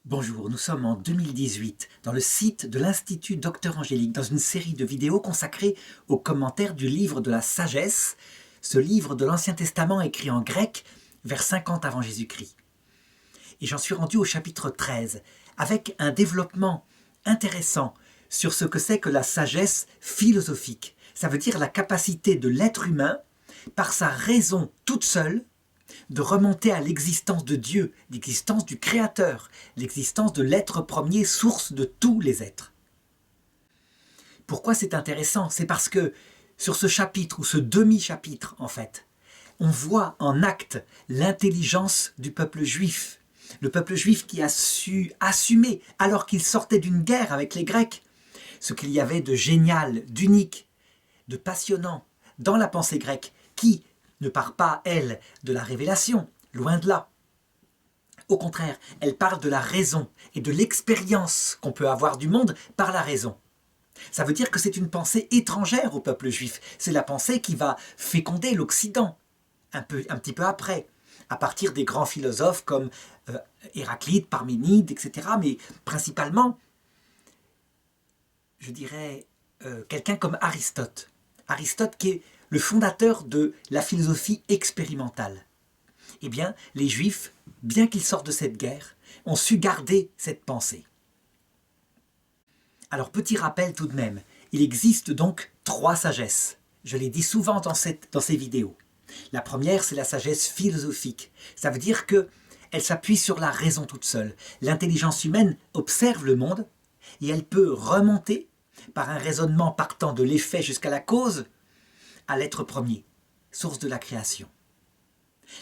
Bonjour, nous sommes en 2018 dans le site de l'Institut Docteur Angélique dans une série de vidéos consacrées aux commentaires du livre de la sagesse, ce livre de l'Ancien Testament écrit en grec vers 50 avant Jésus-Christ. Et j'en suis rendu au chapitre 13 avec un développement intéressant sur ce que c'est que la sagesse philosophique. Ça veut dire la capacité de l'être humain, par sa raison toute seule, de remonter à l'existence de Dieu, l'existence du Créateur, l'existence de l'être premier, source de tous les êtres. Pourquoi c'est intéressant? C'est parce que sur ce chapitre, ou ce demi-chapitre en fait, on voit en acte l'intelligence du peuple juif. Le peuple juif qui a su assumer, alors qu'il sortait d'une guerre avec les Grecs, ce qu'il y avait de génial, d'unique, de passionnant dans la pensée grecque, qui ne part pas, elle, de la révélation, loin de là. Au contraire, elle parle de la raison et de l'expérience qu'on peut avoir du monde par la raison. Ça veut dire que c'est une pensée étrangère au peuple juif. C'est la pensée qui va féconder l'Occident, un petit peu après, à partir des grands philosophes comme Héraclite, Parménide, etc. Mais principalement, je dirais, quelqu'un comme Aristote. Aristote qui est le fondateur de la philosophie expérimentale. Eh bien, les Juifs, bien qu'ils sortent de cette guerre, ont su garder cette pensée. Alors, petit rappel tout de même, il existe donc 3 sagesses. Je l'ai dit souvent dans ces vidéos. La première, c'est la sagesse philosophique. Ça veut dire qu'elle s'appuie sur la raison toute seule. L'intelligence humaine observe le monde et elle peut remonter, par un raisonnement partant de l'effet jusqu'à la cause, à l'être premier, source de la création.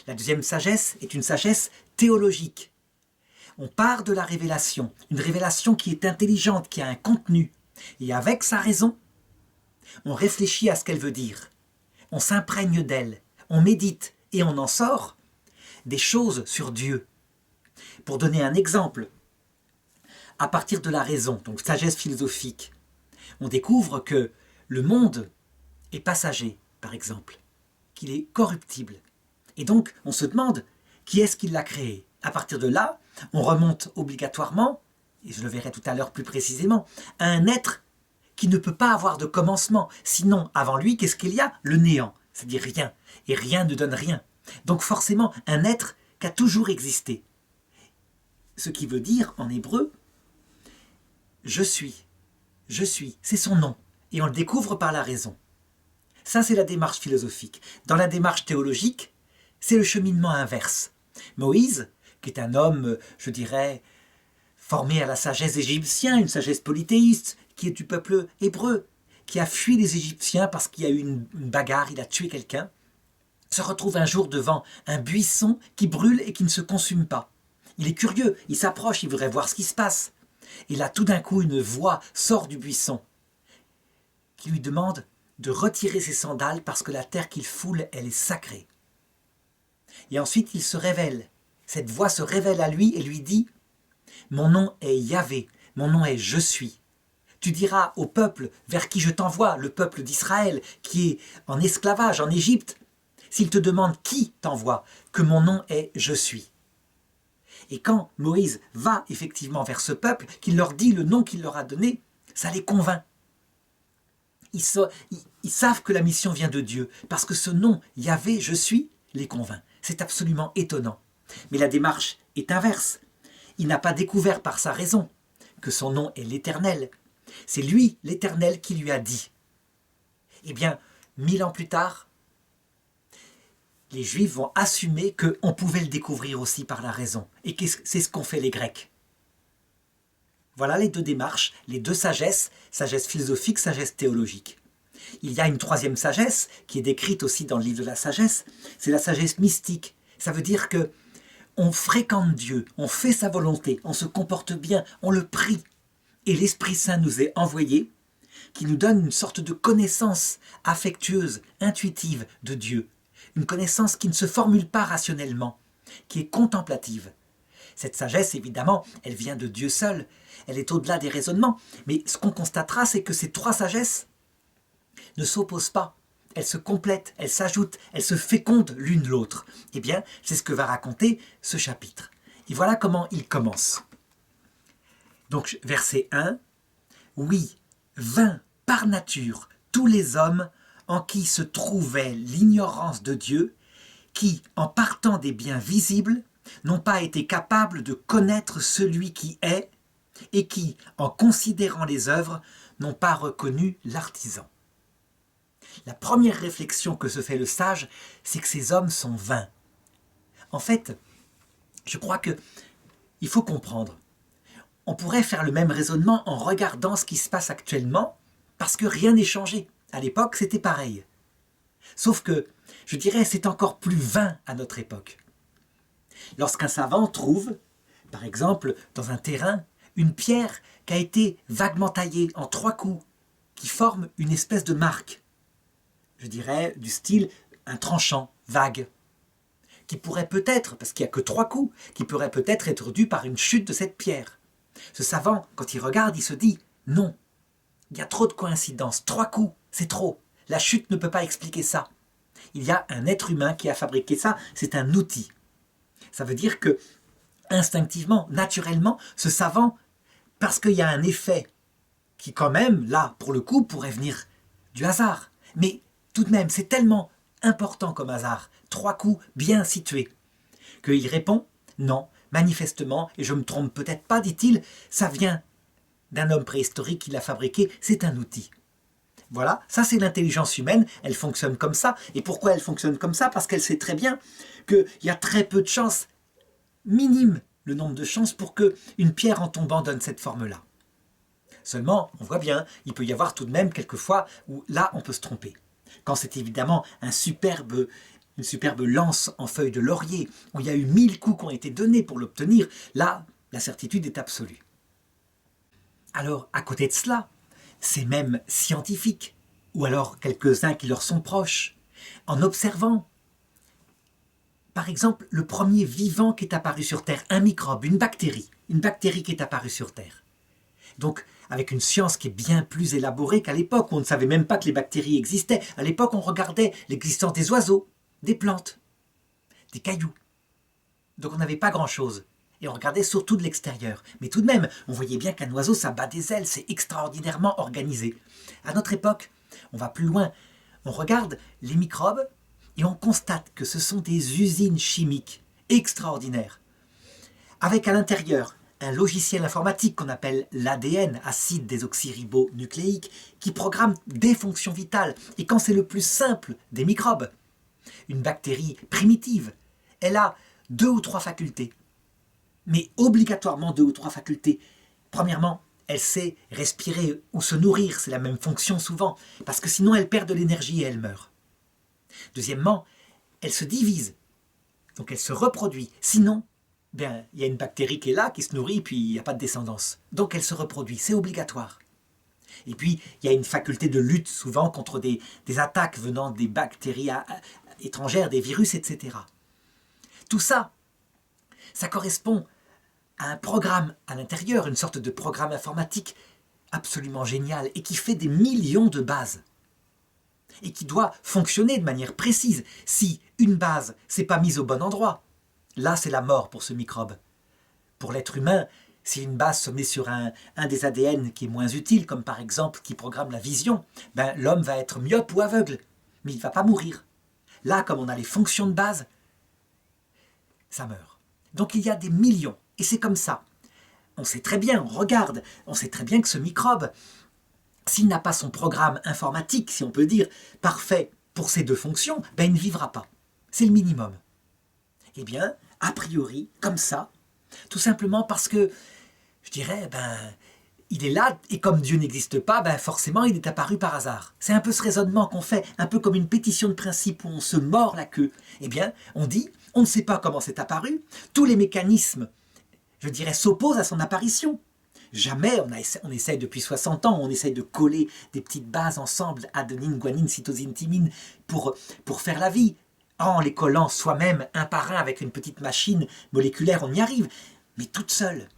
La deuxième sagesse est une sagesse théologique. On part de la révélation, une révélation qui est intelligente, qui a un contenu, et avec sa raison, on réfléchit à ce qu'elle veut dire. On s'imprègne d'elle, on médite, et on en sort des choses sur Dieu. Pour donner un exemple, à partir de la raison, donc sagesse philosophique, on découvre que le monde est passager, par exemple, qu'il est corruptible. Et donc, on se demande qui est-ce qui l'a créé. À partir de là, on remonte obligatoirement, et je le verrai tout à l'heure plus précisément, à un être qui ne peut pas avoir de commencement. Sinon, avant lui, qu'est-ce qu'il y a? Le néant, c'est-à-dire rien. Et rien ne donne rien. Donc forcément, un être qui a toujours existé. Ce qui veut dire, en hébreu, je suis, c'est son nom. Et on le découvre par la raison. Ça, c'est la démarche philosophique. Dans la démarche théologique, c'est le cheminement inverse. Moïse, qui est un homme, je dirais, formé à la sagesse égyptienne, une sagesse polythéiste, qui est du peuple hébreu, qui a fui les Égyptiens parce qu'il y a eu une bagarre, il a tué quelqu'un, se retrouve un jour devant un buisson qui brûle et qui ne se consume pas. Il est curieux, il s'approche, il voudrait voir ce qui se passe. Et là, tout d'un coup, une voix sort du buisson qui lui demande de retirer ses sandales parce que la terre qu'il foule, elle est sacrée. Et ensuite, il se révèle. Cette voix se révèle à lui et lui dit « Mon nom est Yahvé, mon nom est Je suis. Tu diras au peuple vers qui je t'envoie, le peuple d'Israël, qui est en esclavage en Égypte, s'il te demande qui t'envoie, que mon nom est Je suis. » Et quand Moïse va effectivement vers ce peuple, qu'il leur dit le nom qu'il leur a donné, ça les convainc. Ils savent que la mission vient de Dieu, parce que ce nom, Yahvé, Je suis, les convainc. C'est absolument étonnant. Mais la démarche est inverse. Il n'a pas découvert par sa raison que son nom est l'Éternel. C'est lui, l'Éternel, qui lui a dit. Eh bien, 1000 ans plus tard, les Juifs vont assumer qu'on pouvait le découvrir aussi par la raison. Et c'est ce qu'ont fait les Grecs. Voilà les 2 démarches, les 2 sagesses, sagesse philosophique, sagesse théologique. Il y a une 3e sagesse, qui est décrite aussi dans le livre de la sagesse, c'est la sagesse mystique. Ça veut dire que on fréquente Dieu, on fait sa volonté, on se comporte bien, on le prie. Et l'Esprit Saint nous est envoyé, qui nous donne une sorte de connaissance affectueuse, intuitive de Dieu. Une connaissance qui ne se formule pas rationnellement, qui est contemplative. Cette sagesse, évidemment, elle vient de Dieu seul. Elle est au-delà des raisonnements. Mais ce qu'on constatera, c'est que ces 3 sagesses ne s'opposent pas. Elles se complètent, elles s'ajoutent, elles se fécondent l'une l'autre. Eh bien, c'est ce que va raconter ce chapitre. Et voilà comment il commence. Donc verset 1, oui, vains par nature tous les hommes en qui se trouvait l'ignorance de Dieu, qui, en partant des biens visibles, n'ont pas été capables de connaître celui qui est, et qui, en considérant les œuvres, n'ont pas reconnu l'artisan. La première réflexion que se fait le sage, c'est que ces hommes sont vains. En fait, je crois qu'il faut comprendre. On pourrait faire le même raisonnement en regardant ce qui se passe actuellement, parce que rien n'est changé. À l'époque, c'était pareil. Sauf que, je dirais, c'est encore plus vain à notre époque. Lorsqu'un savant trouve, par exemple, dans un terrain, une pierre qui a été vaguement taillée en 3 coups, qui forme une espèce de marque, je dirais du style un tranchant vague, qui pourrait peut-être, parce qu'il n'y a que 3 coups, qui pourrait peut-être être dû par une chute de cette pierre. Ce savant, quand il regarde, il se dit « Non, il y a trop de coïncidences, 3 coups, c'est trop, la chute ne peut pas expliquer ça. Il y a un être humain qui a fabriqué ça, c'est un outil. » Ça veut dire que, instinctivement, naturellement, ce savant, parce qu'il y a un effet qui quand même, là, pour le coup, pourrait venir du hasard. Mais tout de même, c'est tellement important comme hasard, 3 coups bien situés, qu'il répond « Non, manifestement, et je me trompe peut-être pas, dit-il, ça vient d'un homme préhistorique qui l'a fabriqué, c'est un outil. » Voilà, ça c'est l'intelligence humaine, elle fonctionne comme ça. Et pourquoi elle fonctionne comme ça? Parce qu'elle sait très bien qu'il y a très peu de chances, minime le nombre de chances pour qu'une pierre en tombant donne cette forme-là. Seulement, on voit bien, il peut y avoir tout de même quelques fois où là on peut se tromper. Quand c'est évidemment une superbe lance en feuille de laurier, où il y a eu 1000 coups qui ont été donnés pour l'obtenir, là, la certitude est absolue. Alors, à côté de cela, c'est même scientifique, ou alors quelques-uns qui leur sont proches, en observant, par exemple, le premier vivant qui est apparu sur Terre, un microbe, une bactérie qui est apparue sur Terre. Donc, avec une science qui est bien plus élaborée qu'à l'époque, où on ne savait même pas que les bactéries existaient. À l'époque, on regardait l'existence des oiseaux, des plantes, des cailloux. Donc on n'avait pas grand-chose. Et on regardait surtout de l'extérieur. Mais tout de même, on voyait bien qu'un oiseau, ça bat des ailes, c'est extraordinairement organisé. À notre époque, on va plus loin. On regarde les microbes et on constate que ce sont des usines chimiques extraordinaires. Avec à l'intérieur un logiciel informatique qu'on appelle l'ADN, acide désoxyribonucléique, qui programme des fonctions vitales. Et quand c'est le plus simple des microbes, une bactérie primitive, elle a 2 ou 3 facultés. Mais obligatoirement 2 ou 3 facultés. Premièrement, elle sait respirer ou se nourrir, c'est la même fonction souvent, parce que sinon elle perd de l'énergie et elle meurt. Deuxièmement, elle se divise, donc elle se reproduit. Sinon, il y a une bactérie qui est là, qui se nourrit, puis il n'y a pas de descendance. Donc elle se reproduit, c'est obligatoire. Et puis, il y a une faculté de lutte souvent contre des attaques venant des bactéries étrangères, des virus, etc. Tout ça, ça correspond à un programme à l'intérieur, une sorte de programme informatique absolument génial et qui fait des millions de bases. Et qui doit fonctionner de manière précise. Si une base n'est pas mise au bon endroit, là c'est la mort pour ce microbe. Pour l'être humain, si une base se met sur un des ADN qui est moins utile, comme par exemple qui programme la vision, l'homme va être myope ou aveugle, mais il ne va pas mourir. Là, comme on a les fonctions de base, ça meurt. Donc il y a des millions, et c'est comme ça. On sait très bien, on regarde, on sait très bien que ce microbe, s'il n'a pas son programme informatique, si on peut dire, parfait pour ces 2 fonctions, il ne vivra pas. C'est le minimum. Eh bien, a priori, comme ça, tout simplement parce que, je dirais, il est là, et comme Dieu n'existe pas, forcément il est apparu par hasard. C'est un peu ce raisonnement qu'on fait, un peu comme une pétition de principe où on se mord la queue. Eh bien, on dit, on ne sait pas comment c'est apparu, tous les mécanismes, je dirais, s'opposent à son apparition. Jamais, on essaye depuis 60 ans, on essaye de coller des petites bases ensemble, adenine, guanine, cytosine, thymine, pour faire la vie. En les collant soi-même, un par un, avec une petite machine moléculaire, on y arrive. Mais toute seule,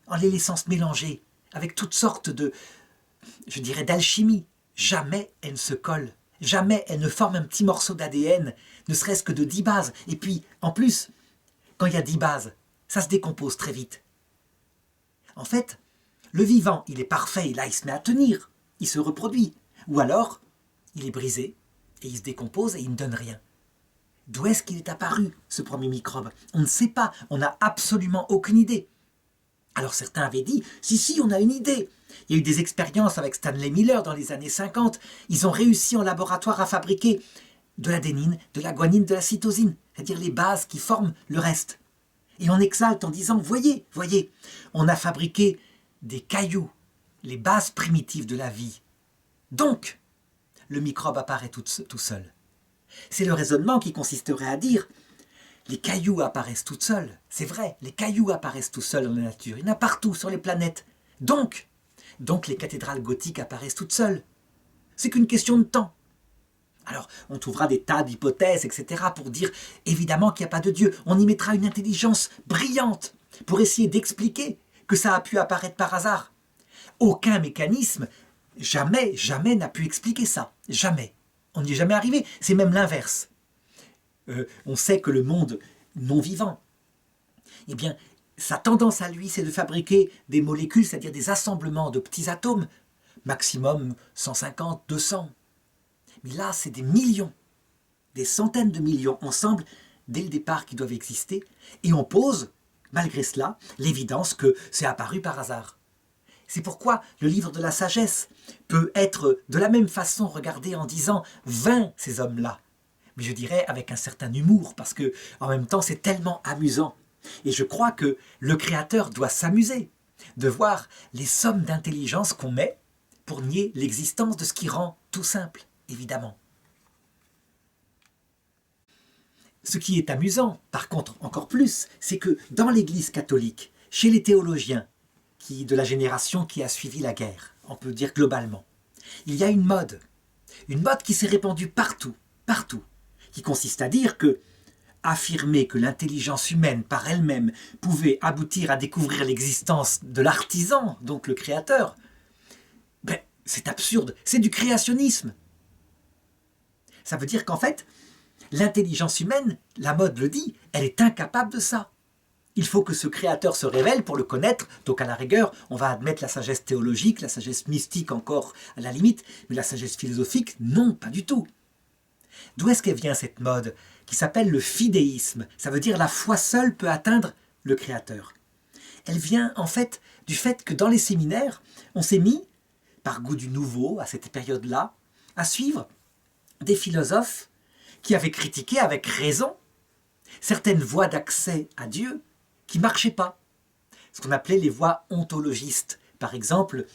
en les laissant se mélanger, avec toutes sortes je dirais, d'alchimie. Jamais elle ne se colle. Jamais elle ne forme un petit morceau d'ADN, ne serait-ce que de 10 bases. Et puis, en plus, quand il y a 10 bases, ça se décompose très vite. En fait, Le vivant, il est parfait, et là il se met à tenir, il se reproduit. Ou alors, il est brisé, et il se décompose et il ne donne rien. D'où est-ce qu'il est apparu, ce premier microbe? On ne sait pas, on n'a absolument aucune idée. Alors certains avaient dit, si, on a une idée. Il y a eu des expériences avec Stanley Miller dans les années 50. Ils ont réussi en laboratoire à fabriquer de l'adénine, de la guanine, de la cytosine, c'est-à-dire les bases qui forment le reste. Et on exalte en disant, voyez, on a fabriqué des cailloux, les bases primitives de la vie. Donc, le microbe apparaît tout seul. C'est le raisonnement qui consisterait à dire, les cailloux apparaissent tout seuls. C'est vrai, les cailloux apparaissent tout seuls dans la nature. Il y en a partout sur les planètes. Donc les cathédrales gothiques apparaissent toutes seules. C'est qu'une question de temps. Alors, on trouvera des tas d'hypothèses, etc., pour dire évidemment qu'il n'y a pas de Dieu. On y mettra une intelligence brillante pour essayer d'expliquer que ça a pu apparaître par hasard. Aucun mécanisme, jamais n'a pu expliquer ça. Jamais. On n'y est jamais arrivé. C'est même l'inverse. On sait que le monde non vivant, eh bien, sa tendance à lui, c'est de fabriquer des molécules, c'est-à-dire des assemblements de petits atomes, maximum 150, 200. Mais là, c'est des millions, des centaines de millions ensemble, dès le départ, qui doivent exister. Et on pose, malgré cela, l'évidence que c'est apparu par hasard. C'est pourquoi le livre de la sagesse peut être de la même façon regardé en disant « vains ces hommes-là ». Mais je dirais avec un certain humour, parce que en même temps c'est tellement amusant. Et je crois que le Créateur doit s'amuser de voir les sommes d'intelligence qu'on met pour nier l'existence de ce qui rend tout simple, évidemment. Ce qui est amusant, par contre, encore plus, c'est que dans l'Église catholique, chez les théologiens de la génération qui a suivi la guerre, on peut dire globalement, il y a une mode qui s'est répandue partout, qui consiste à dire que affirmer que l'intelligence humaine par elle-même pouvait aboutir à découvrir l'existence de l'artisan, donc le créateur, ben, c'est absurde, c'est du créationnisme. Ça veut dire qu'en fait, l'intelligence humaine, la mode le dit, elle est incapable de ça. Il faut que ce créateur se révèle pour le connaître, donc à la rigueur, on va admettre la sagesse théologique, la sagesse mystique encore à la limite, mais la sagesse philosophique, non, pas du tout. D'où est-ce qu'elle vient cette mode qui s'appelle le fidéisme? Ça veut dire la foi seule peut atteindre le Créateur. Elle vient en fait du fait que dans les séminaires, on s'est mis, par goût du nouveau à cette période-là, à suivre des philosophes qui avaient critiqué avec raison certaines voies d'accès à Dieu qui ne marchaient pas. Ce qu'on appelait les voies ontologistes. Par exemple,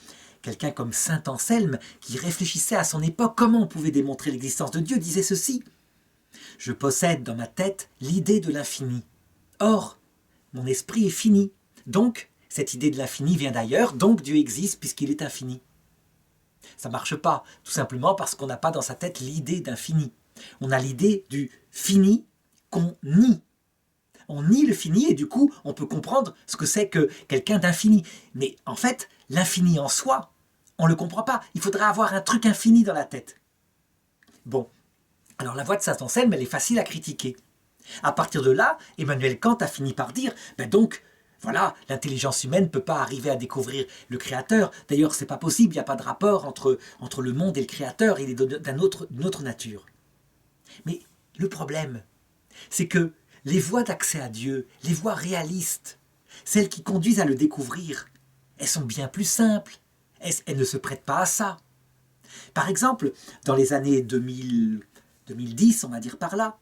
quelqu'un comme saint Anselme, qui réfléchissait à son époque comment on pouvait démontrer l'existence de Dieu, disait ceci: « Je possède dans ma tête l'idée de l'infini. Or, mon esprit est fini. Donc, cette idée de l'infini vient d'ailleurs, donc Dieu existe puisqu'il est infini. » Ça ne marche pas, tout simplement parce qu'on n'a pas dans sa tête l'idée d'infini. On a l'idée du fini qu'on nie. On nie le fini et du coup, on peut comprendre ce que c'est que quelqu'un d'infini. Mais en fait, l'infini en soi, on ne le comprend pas. Il faudrait avoir un truc infini dans la tête. Bon, alors la voix de saint Anselme, elle est facile à critiquer. À partir de là, Emmanuel Kant a fini par dire, donc, voilà, l'intelligence humaine ne peut pas arriver à découvrir le Créateur. D'ailleurs, ce n'est pas possible, il n'y a pas de rapport entre le monde et le Créateur, il est d'une autre nature. Mais le problème, c'est que les voies d'accès à Dieu, les voies réalistes, celles qui conduisent à le découvrir, elles sont bien plus simples. Elles ne se prêtent pas à ça. Par exemple, dans les années 2010, on va dire par là,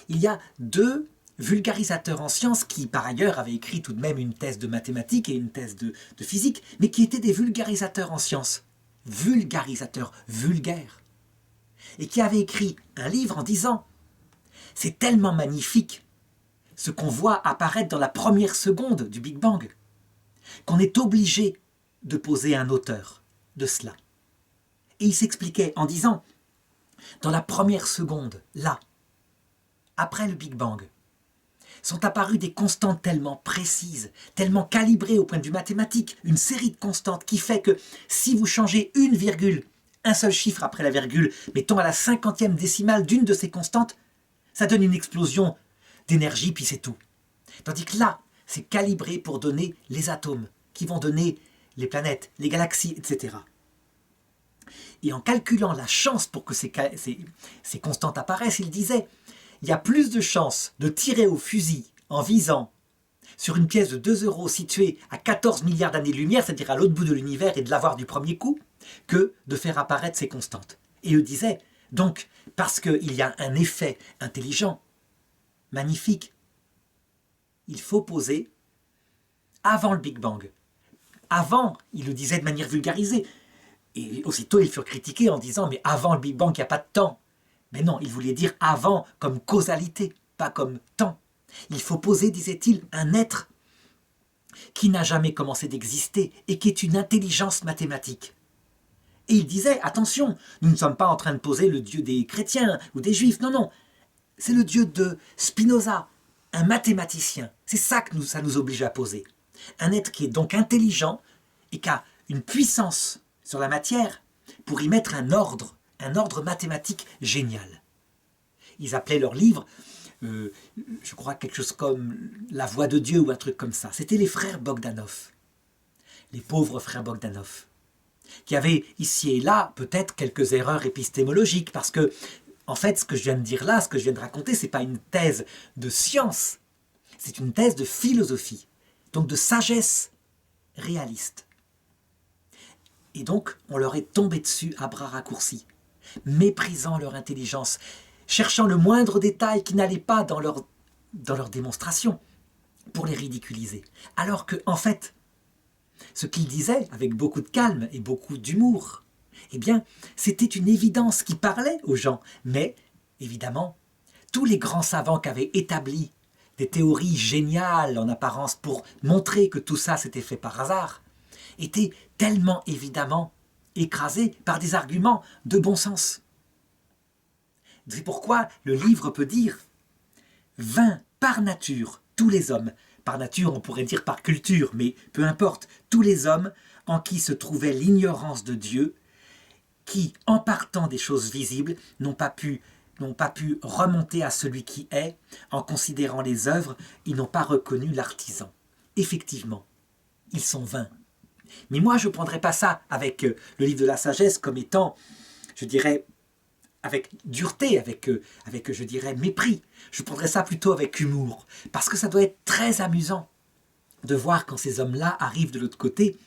il y a 2 vulgarisateurs en sciences qui, par ailleurs, avaient écrit tout de même une thèse de mathématiques et une thèse de physique, mais qui étaient des vulgarisateurs en sciences. Vulgarisateurs, vulgaires. Et qui avaient écrit un livre en disant « C'est tellement magnifique ce qu'on voit apparaître dans la première seconde du Big Bang, qu'on est obligé de poser un auteur de cela. » Et il s'expliquait en disant « Dans la première seconde, là, après le Big Bang, sont apparues des constantes tellement précises, tellement calibrées au point de vue mathématique, une série de constantes qui fait que si vous changez une virgule, un seul chiffre après la virgule, mettons à la 50e décimale d'une de ces constantes, ça donne une explosion d'énergie, puis c'est tout. Tandis que là, c'est calibré pour donner les atomes, qui vont donner les planètes, les galaxies, etc. Et en calculant la chance pour que ces constantes apparaissent, il disait il y a plus de chances de tirer au fusil en visant sur une pièce de 2 euros située à 14 milliards d'années-lumière, c'est-à-dire à l'autre bout de l'univers, et de l'avoir du premier coup, que de faire apparaître ces constantes. Et eux disaient, donc, parce qu'il y a un effet intelligent, magnifique, il faut poser avant le Big Bang. Avant, il le disait de manière vulgarisée, et aussitôt ils furent critiqués en disant, mais avant le Big Bang, il n'y a pas de temps. Mais non, il voulait dire avant comme causalité, pas comme temps. Il faut poser, disait-il, un être qui n'a jamais commencé d'exister et qui est une intelligence mathématique. Et il disait, attention, nous ne sommes pas en train de poser le Dieu des chrétiens ou des juifs, non, non, c'est le Dieu de Spinoza, un mathématicien. C'est ça que ça nous oblige à poser. Un être qui est donc intelligent et qui a une puissance sur la matière pour y mettre un ordre mathématique génial. Ils appelaient leur livre, je crois quelque chose comme La Voix de Dieu ou un truc comme ça. C'était les frères Bogdanov, les pauvres frères Bogdanov, qui avaient ici et là peut-être quelques erreurs épistémologiques, parce que, en fait, ce que je viens de dire là, ce que je viens de raconter, ce n'est pas une thèse de science, c'est une thèse de philosophie, donc de sagesse réaliste. Et donc, on leur est tombé dessus à bras raccourcis, méprisant leur intelligence, cherchant le moindre détail qui n'allait pas dans leur démonstration pour les ridiculiser. Alors que, en fait, ce qu'ils disaient avec beaucoup de calme et beaucoup d'humour, eh bien, c'était une évidence qui parlait aux gens. Mais, évidemment, tous les grands savants qui avaient établi des théories géniales en apparence pour montrer que tout ça s'était fait par hasard, étaient tellement évidemment écrasés par des arguments de bon sens. C'est pourquoi le livre peut dire « vains par nature tous les hommes ». Par nature, on pourrait dire par culture, mais peu importe, tous les hommes en qui se trouvait l'ignorance de Dieu, qui, en partant des choses visibles, n'ont pas pu remonter à celui qui est, en considérant les œuvres, ils n'ont pas reconnu l'artisan. Effectivement, ils sont vains. Mais moi, je ne prendrais pas ça avec le livre de la sagesse comme étant, je dirais, avec dureté, avec, je dirais, mépris. Je prendrais ça plutôt avec humour. Parce que ça doit être très amusant de voir quand ces hommes-là arrivent de l'autre côté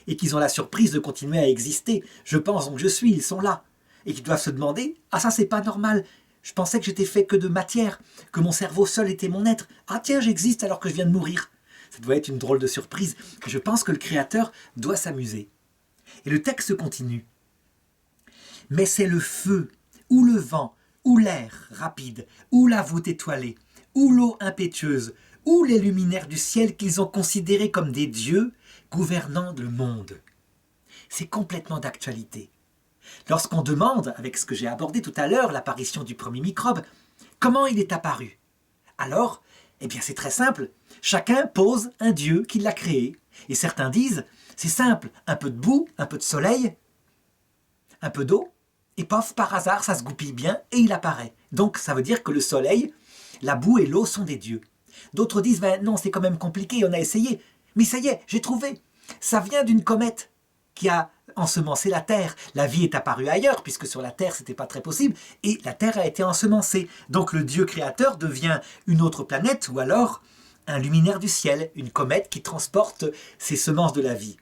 et qu'ils ont la surprise de continuer à exister. Je pense donc je suis, ils sont là. Et qu'ils doivent se demander, ah ça c'est pas normal, je pensais que j'étais fait que de matière, que mon cerveau seul était mon être. Ah tiens, j'existe alors que je viens de mourir. Ça doit être une drôle de surprise. Je pense que le Créateur doit s'amuser. Et le texte continue. Mais c'est le feu, ou le vent, ou l'air rapide, ou la voûte étoilée, ou l'eau impétueuse, ou les luminaires du ciel qu'ils ont considérés comme des dieux gouvernant le monde. C'est complètement d'actualité. Lorsqu'on demande, avec ce que j'ai abordé tout à l'heure, l'apparition du premier microbe, comment il est apparu? Alors, eh bien c'est très simple, chacun pose un dieu qui l'a créé. Et certains disent, c'est simple, un peu de boue, un peu de soleil, un peu d'eau, et pof, par hasard, ça se goupille bien et il apparaît. Donc ça veut dire que le soleil, la boue et l'eau sont des dieux. D'autres disent, ben non, c'est quand même compliqué, on a essayé. Mais ça y est, j'ai trouvé. Ça vient d'une comète qui a ensemencé la Terre. La vie est apparue ailleurs, puisque sur la Terre, c'était pas très possible, et la Terre a été ensemencée. Donc le Dieu créateur devient une autre planète, ou alors un luminaire du ciel, une comète qui transporte ces semences de la vie.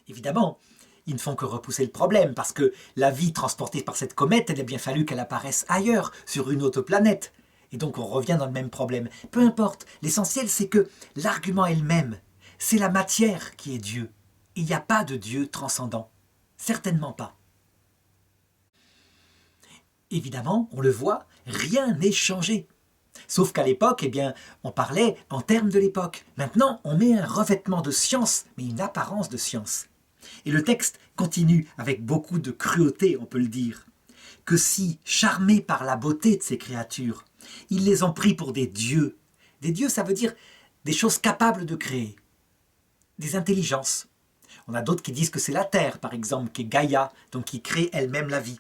Évidemment, ils ne font que repousser le problème, parce que la vie transportée par cette comète, il a bien fallu qu'elle apparaisse ailleurs, sur une autre planète. Et donc on revient dans le même problème. Peu importe, l'essentiel c'est que l'argument est le même. C'est la matière qui est Dieu. Il n'y a pas de Dieu transcendant. Certainement pas. Évidemment, on le voit, rien n'est changé. Sauf qu'à l'époque, eh bien, on parlait en termes de l'époque. Maintenant, on met un revêtement de science, mais une apparence de science. Et le texte continue avec beaucoup de cruauté, on peut le dire, que si, charmés par la beauté de ces créatures, ils les ont pris pour des dieux. Des dieux, ça veut dire des choses capables de créer, des intelligences. On a d'autres qui disent que c'est la Terre, par exemple, qui est Gaïa, donc qui crée elle-même la vie.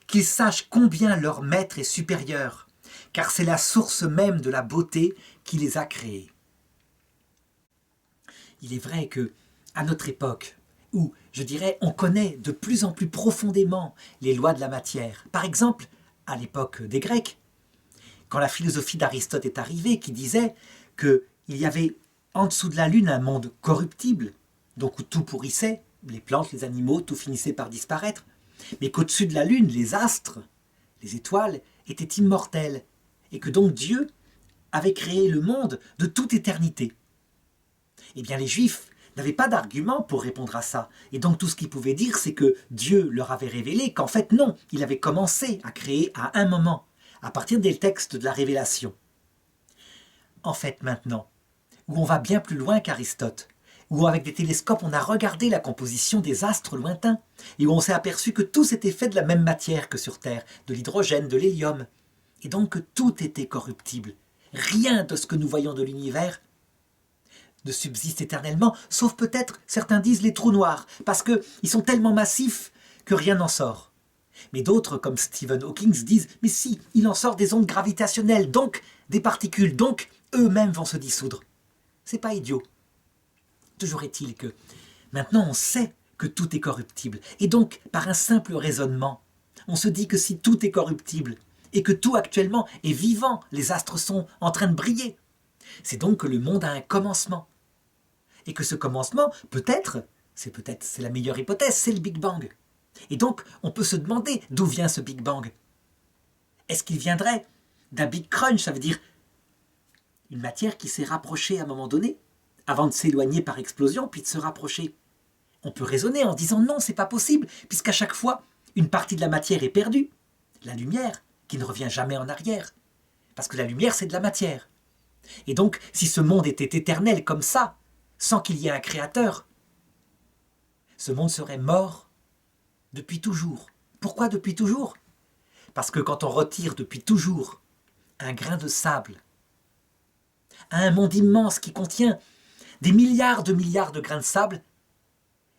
Qu'ils sachent combien leur maître est supérieur, car c'est la source même de la beauté qui les a créés. Il est vrai que à notre époque, où, je dirais, on connaît de plus en plus profondément les lois de la matière. Par exemple, à l'époque des Grecs, quand la philosophie d'Aristote est arrivée, qui disait qu'il y avait en dessous de la Lune un monde corruptible, donc où tout pourrissait, les plantes, les animaux, tout finissait par disparaître, mais qu'au-dessus de la Lune, les astres, les étoiles, étaient immortels, et que donc Dieu avait créé le monde de toute éternité. Eh bien, les Juifs n'avaient pas d'argument pour répondre à ça. Et donc tout ce qu'ils pouvaient dire, c'est que Dieu leur avait révélé qu'en fait non, il avait commencé à créer à un moment, à partir des textes de la Révélation. En fait maintenant, où on va bien plus loin qu'Aristote, où avec des télescopes on a regardé la composition des astres lointains, et où on s'est aperçu que tout s'était fait de la même matière que sur Terre, de l'hydrogène, de l'hélium, et donc que tout était corruptible. Rien de ce que nous voyons de l'univers ne subsiste éternellement, sauf peut-être, certains disent, les trous noirs, parce qu'ils sont tellement massifs que rien n'en sort. Mais d'autres, comme Stephen Hawking, disent « mais si, il en sort des ondes gravitationnelles, donc des particules, donc eux-mêmes vont se dissoudre. » C'est pas idiot. Toujours est-il que maintenant on sait que tout est corruptible, et donc, par un simple raisonnement, on se dit que si tout est corruptible, et que tout actuellement est vivant, les astres sont en train de briller, c'est donc que le monde a un commencement. Et que ce commencement, peut-être, c'est la meilleure hypothèse, c'est le Big Bang. Et donc, on peut se demander d'où vient ce Big Bang. Est-ce qu'il viendrait d'un Big Crunch, ça veut dire une matière qui s'est rapprochée à un moment donné, avant de s'éloigner par explosion, puis de se rapprocher? On peut raisonner en disant non, c'est pas possible, puisqu'à chaque fois, une partie de la matière est perdue. La lumière, qui ne revient jamais en arrière. Parce que la lumière, c'est de la matière. Et donc, si ce monde était éternel comme ça, sans qu'il y ait un créateur, ce monde serait mort depuis toujours. Pourquoi depuis toujours? Parce que quand on retire depuis toujours un grain de sable à un monde immense qui contient des milliards de grains de sable,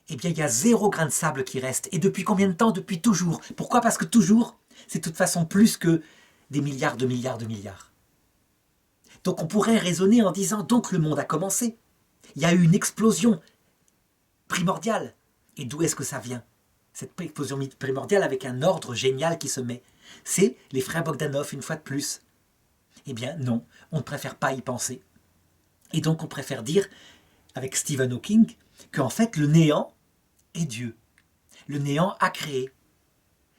eh bien il y a 0 grain de sable qui reste. Et depuis combien de temps? Depuis toujours. Pourquoi? Parce que toujours, c'est de toute façon plus que des milliards de milliards de milliards. Donc on pourrait raisonner en disant donc le monde a commencé. Il y a eu une explosion primordiale. Et d'où est-ce que ça vient? Cette explosion primordiale avec un ordre génial qui se met. C'est les frères Bogdanov une fois de plus. Eh bien non, on ne préfère pas y penser. Et donc on préfère dire, avec Stephen Hawking, qu'en fait le néant est Dieu. Le néant a créé.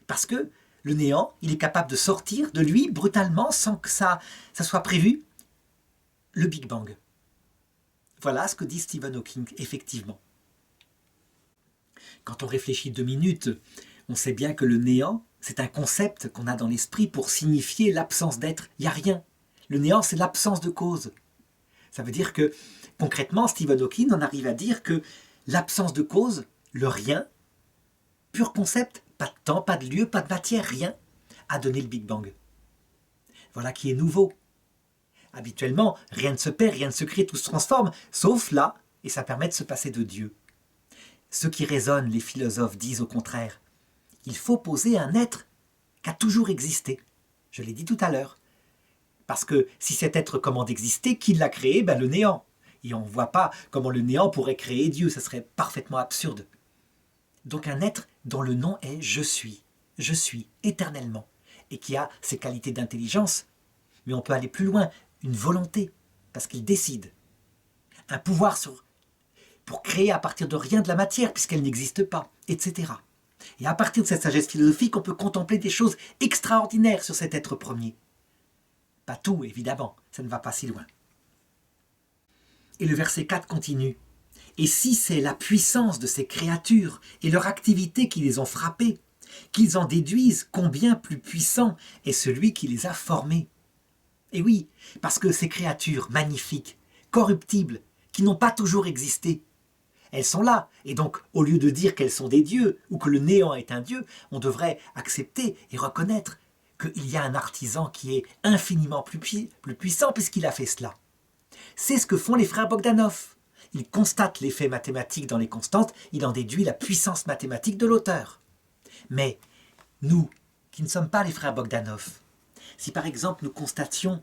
Parce que le néant, il est capable de sortir de lui brutalement sans que ça soit prévu. Le Big Bang. Voilà ce que dit Stephen Hawking, effectivement. Quand on réfléchit 2 minutes, on sait bien que le néant, c'est un concept qu'on a dans l'esprit pour signifier l'absence d'être. Il n'y a rien. Le néant, c'est l'absence de cause. Ça veut dire que, concrètement, Stephen Hawking en arrive à dire que l'absence de cause, le rien, pur concept, pas de temps, pas de lieu, pas de matière, rien, a donné le Big Bang. Voilà qui est nouveau. Habituellement, rien ne se perd, rien ne se crée, tout se transforme, sauf là, et ça permet de se passer de Dieu. Ceux qui raisonnent, les philosophes, disent au contraire, il faut poser un être qui a toujours existé. Je l'ai dit tout à l'heure. Parce que si cet être commande d'exister, qui l'a créé? Le néant. Et on ne voit pas comment le néant pourrait créer Dieu, ça serait parfaitement absurde. Donc un être dont le nom est je suis éternellement, et qui a ses qualités d'intelligence, mais on peut aller plus loin, une volonté, parce qu'il décide. Un pouvoir pour créer à partir de rien de la matière, puisqu'elle n'existe pas, etc. Et à partir de cette sagesse philosophique, on peut contempler des choses extraordinaires sur cet être premier. Pas tout, évidemment, ça ne va pas si loin. Et le verset 4 continue. Et si c'est la puissance de ces créatures et leur activité qui les ont frappées, qu'ils en déduisent combien plus puissant est celui qui les a formés. Et oui, parce que ces créatures magnifiques, corruptibles, qui n'ont pas toujours existé, elles sont là, et donc au lieu de dire qu'elles sont des dieux, ou que le néant est un dieu, on devrait accepter et reconnaître qu'il y a un artisan qui est infiniment plus puissant puisqu'il a fait cela. C'est ce que font les frères Bogdanov. Il constate l'effet mathématique dans les constantes, il en déduit la puissance mathématique de l'auteur. Mais nous, qui ne sommes pas les frères Bogdanov, si par exemple nous constations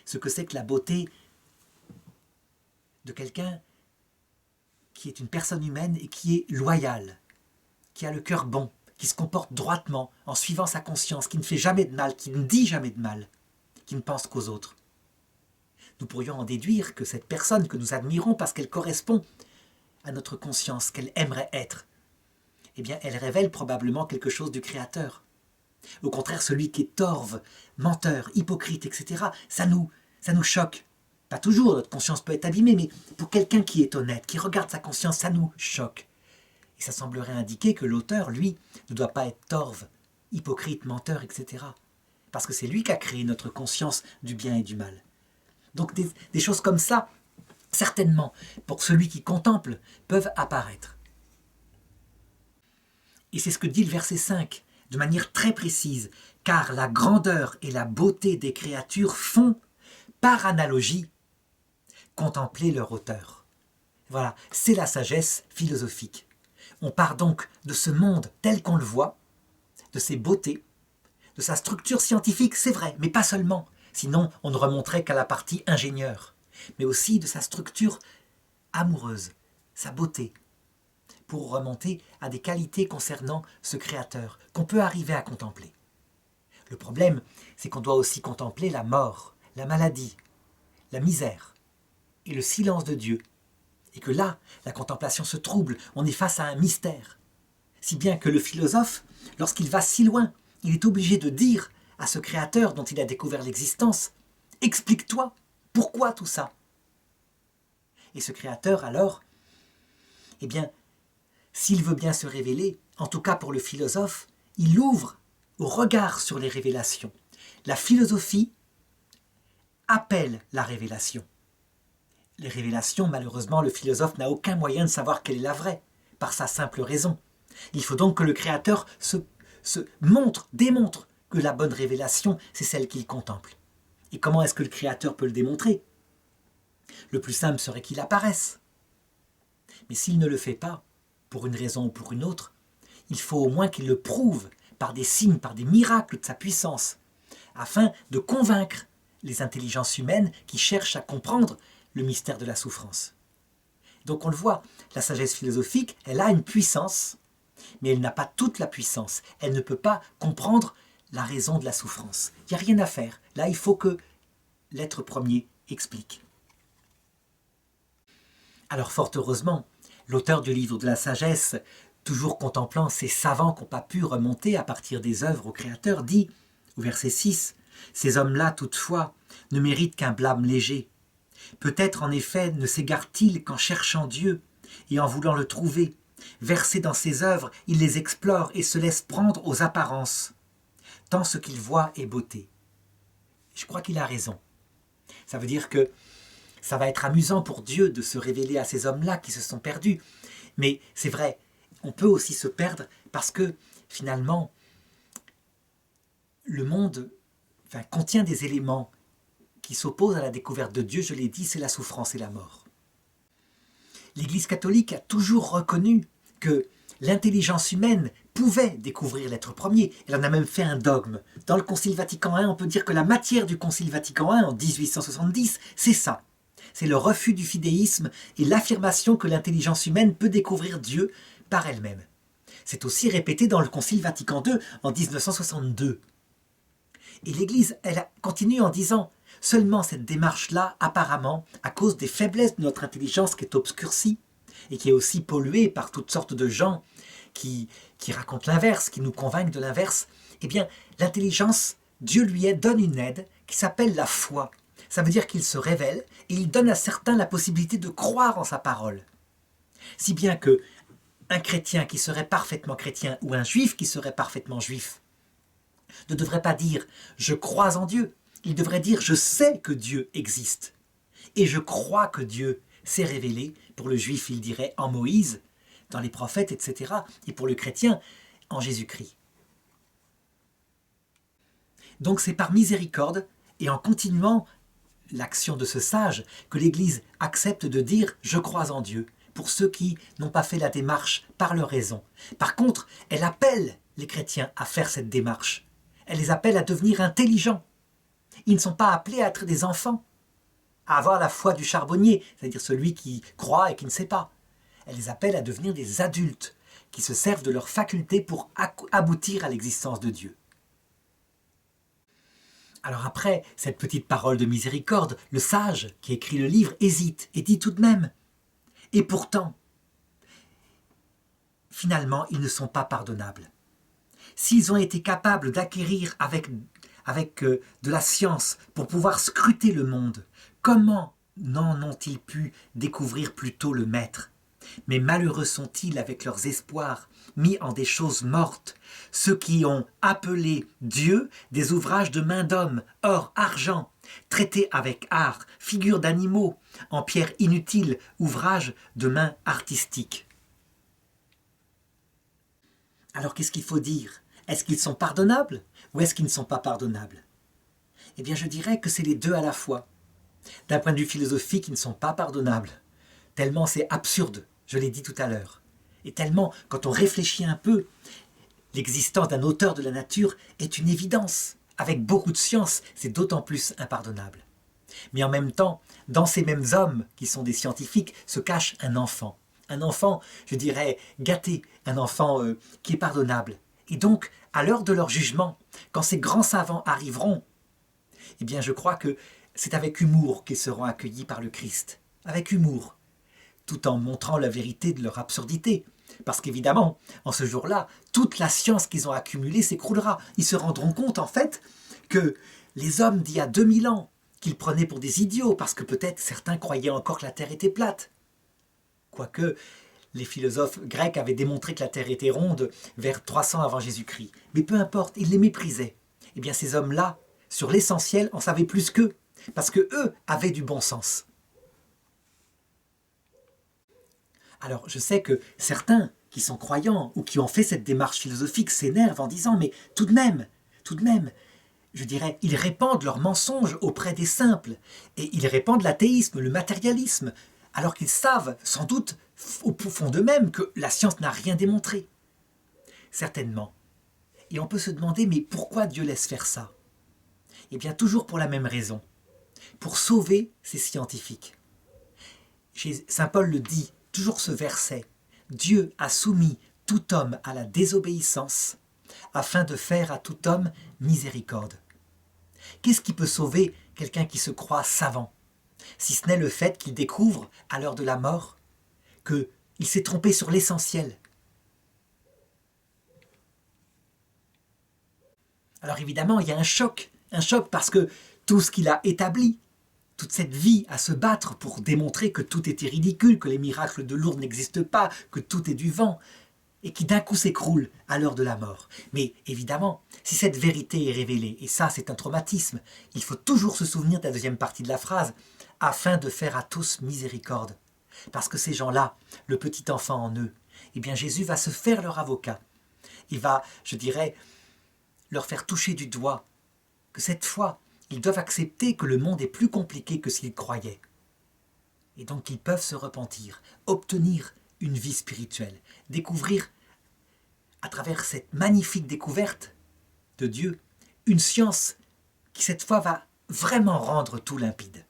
ce que c'est que la beauté de quelqu'un qui est une personne humaine et qui est loyale, qui a le cœur bon, qui se comporte droitement, en suivant sa conscience, qui ne fait jamais de mal, qui ne dit jamais de mal, qui ne pense qu'aux autres. Nous pourrions en déduire que cette personne que nous admirons parce qu'elle correspond à notre conscience, qu'elle aimerait être, eh bien, elle révèle probablement quelque chose du Créateur. Au contraire, celui qui est torve, menteur, hypocrite, etc., ça nous choque. Pas toujours, notre conscience peut être abîmée, mais pour quelqu'un qui est honnête, qui regarde sa conscience, ça nous choque. Et ça semblerait indiquer que l'auteur, lui, ne doit pas être torve, hypocrite, menteur, etc. Parce que c'est lui qui a créé notre conscience du bien et du mal. Donc des choses comme ça, certainement, pour celui qui contemple, peuvent apparaître. Et c'est ce que dit le verset 5, de manière très précise, car la grandeur et la beauté des créatures font, par analogie, contempler leur auteur. Voilà, c'est la sagesse philosophique. On part donc de ce monde tel qu'on le voit, de ses beautés, de sa structure scientifique, c'est vrai, mais pas seulement. Sinon, on ne remonterait qu'à la partie ingénieur, mais aussi de sa structure amoureuse, sa beauté, pour remonter à des qualités concernant ce créateur qu'on peut arriver à contempler. Le problème, c'est qu'on doit aussi contempler la mort, la maladie, la misère et le silence de Dieu. Et que là, la contemplation se trouble, on est face à un mystère. Si bien que le philosophe, lorsqu'il va si loin, il est obligé de dire à ce créateur dont il a découvert l'existence, « Explique-toi, pourquoi tout ça ?» Et ce créateur, alors, eh bien, s'il veut bien se révéler, en tout cas pour le philosophe, il ouvre au regard sur les révélations. La philosophie appelle la révélation. Les révélations, malheureusement, le philosophe n'a aucun moyen de savoir quelle est la vraie, par sa simple raison. Il faut donc que le Créateur démontre que la bonne révélation, c'est celle qu'il contemple. Et comment est-ce que le Créateur peut le démontrer? Le plus simple serait qu'il apparaisse. Mais s'il ne le fait pas, pour une raison ou pour une autre, il faut au moins qu'il le prouve par des signes, par des miracles de sa puissance, afin de convaincre les intelligences humaines qui cherchent à comprendre le mystère de la souffrance. Donc on le voit, la sagesse philosophique, elle a une puissance, mais elle n'a pas toute la puissance. Elle ne peut pas comprendre la raison de la souffrance. Il n'y a rien à faire. Là, il faut que l'être premier explique. Alors fort heureusement, l'auteur du livre de la sagesse, toujours contemplant ces savants qui n'ont pas pu remonter à partir des œuvres au Créateur, dit, au verset 6, « Ces hommes-là, toutefois, ne méritent qu'un blâme léger. Peut-être, en effet, ne s'égarent-ils qu'en cherchant Dieu et en voulant le trouver. Versés dans ses œuvres, ils les explorent et se laissent prendre aux apparences. Tant ce qu'ils voient est beauté. » Je crois qu'il a raison. Ça veut dire que ça va être amusant pour Dieu de se révéler à ces hommes-là qui se sont perdus. Mais c'est vrai, on peut aussi se perdre parce que, finalement, le monde contient des éléments qui s'opposent à la découverte de Dieu. Je l'ai dit, c'est la souffrance et la mort. L'Église catholique a toujours reconnu que l'intelligence humaine pouvait découvrir l'être premier. Elle en a même fait un dogme. Dans le Concile Vatican I, on peut dire que la matière du Concile Vatican I, en 1870, c'est ça. C'est le refus du fidéisme et l'affirmation que l'intelligence humaine peut découvrir Dieu par elle-même. C'est aussi répété dans le Concile Vatican II en 1962. Et l'Église, elle continue en disant « Seulement cette démarche-là, apparemment, à cause des faiblesses de notre intelligence qui est obscurcie et qui est aussi polluée par toutes sortes de gens qui racontent l'inverse, qui nous convainquent de l'inverse, eh bien, l'intelligence, Dieu lui donne une aide qui s'appelle la foi. Ça veut dire qu'il se révèle et il donne à certains la possibilité de croire en sa parole. Si bien que un chrétien qui serait parfaitement chrétien ou un juif qui serait parfaitement juif ne devrait pas dire « je crois en Dieu », il devrait dire « je sais que Dieu existe » et « je crois que Dieu s'est révélé ». Pour le juif, il dirait en Moïse, dans les prophètes, etc. Et pour le chrétien, en Jésus-Christ. Donc c'est par miséricorde et en continuant l'action de ce sage que l'Église accepte de dire « je crois en Dieu » pour ceux qui n'ont pas fait la démarche par leur raison. Par contre, elle appelle les chrétiens à faire cette démarche. Elle les appelle à devenir intelligents. Ils ne sont pas appelés à être des enfants, à avoir la foi du charbonnier, c'est-à-dire celui qui croit et qui ne sait pas. Elle les appelle à devenir des adultes qui se servent de leurs facultés pour aboutir à l'existence de Dieu. Alors après cette petite parole de miséricorde, le sage qui écrit le livre hésite et dit tout de même « Et pourtant, finalement, ils ne sont pas pardonnables. S'ils ont été capables d'acquérir avec de la science pour pouvoir scruter le monde, comment n'en ont-ils pu découvrir plus tôt le Maître ? Mais malheureux sont-ils avec leurs espoirs mis en des choses mortes, ceux qui ont appelé Dieu des ouvrages de main d'homme, or, argent, traités avec art, figures d'animaux, en pierre inutile, ouvrages de main artistiques. » Alors qu'est-ce qu'il faut dire ? Est-ce qu'ils sont pardonnables ou est-ce qu'ils ne sont pas pardonnables ? Eh bien je dirais que c'est les deux à la fois. D'un point de vue philosophique, ils ne sont pas pardonnables, tellement c'est absurde, je l'ai dit tout à l'heure. Et tellement, quand on réfléchit un peu, l'existence d'un auteur de la nature est une évidence. Avec beaucoup de science, c'est d'autant plus impardonnable. Mais en même temps, dans ces mêmes hommes qui sont des scientifiques, se cache un enfant. Un enfant, je dirais, gâté, un enfant qui est pardonnable. Et donc, à l'heure de leur jugement, quand ces grands savants arriveront, eh bien je crois que c'est avec humour qu'ils seront accueillis par le Christ. Avec humour, tout en montrant la vérité de leur absurdité. Parce qu'évidemment, en ce jour-là, toute la science qu'ils ont accumulée s'écroulera. Ils se rendront compte, en fait, que les hommes d'il y a 2000 ans, qu'ils prenaient pour des idiots, parce que peut-être certains croyaient encore que la Terre était plate. Quoique, les philosophes grecs avaient démontré que la Terre était ronde vers 300 avant Jésus-Christ. Mais peu importe, ils les méprisaient. Eh bien, ces hommes-là, sur l'essentiel, en savaient plus qu'eux, parce que eux avaient du bon sens. Alors, je sais que certains qui sont croyants ou qui ont fait cette démarche philosophique s'énervent en disant « mais tout de même, je dirais, ils répandent leurs mensonges auprès des simples et ils répandent l'athéisme, le matérialisme, alors qu'ils savent sans doute au fond d'eux-mêmes que la science n'a rien démontré. » Certainement. Et on peut se demander « mais pourquoi Dieu laisse faire ça ?» Eh bien, toujours pour la même raison. Pour sauver ces scientifiques. Saint Paul le dit, toujours ce verset, « Dieu a soumis tout homme à la désobéissance, afin de faire à tout homme miséricorde. » Qu'est-ce qui peut sauver quelqu'un qui se croit savant, si ce n'est le fait qu'il découvre, à l'heure de la mort, qu'il s'est trompé sur l'essentiel. Alors évidemment, il y a un choc parce que tout ce qu'il a établi, toute cette vie à se battre pour démontrer que tout était ridicule, que les miracles de Lourdes n'existent pas, que tout est du vent, et qui d'un coup s'écroule à l'heure de la mort. Mais évidemment, si cette vérité est révélée, et ça c'est un traumatisme, il faut toujours se souvenir de la deuxième partie de la phrase, « afin de faire à tous miséricorde ». Parce que ces gens-là, le petit enfant en eux, eh bien Jésus va se faire leur avocat. Il va, je dirais, leur faire toucher du doigt que cette fois, ils doivent accepter que le monde est plus compliqué que s'ils croyaient. Et donc ils peuvent se repentir, obtenir une vie spirituelle, découvrir, à travers cette magnifique découverte de Dieu, une science qui cette fois va vraiment rendre tout limpide.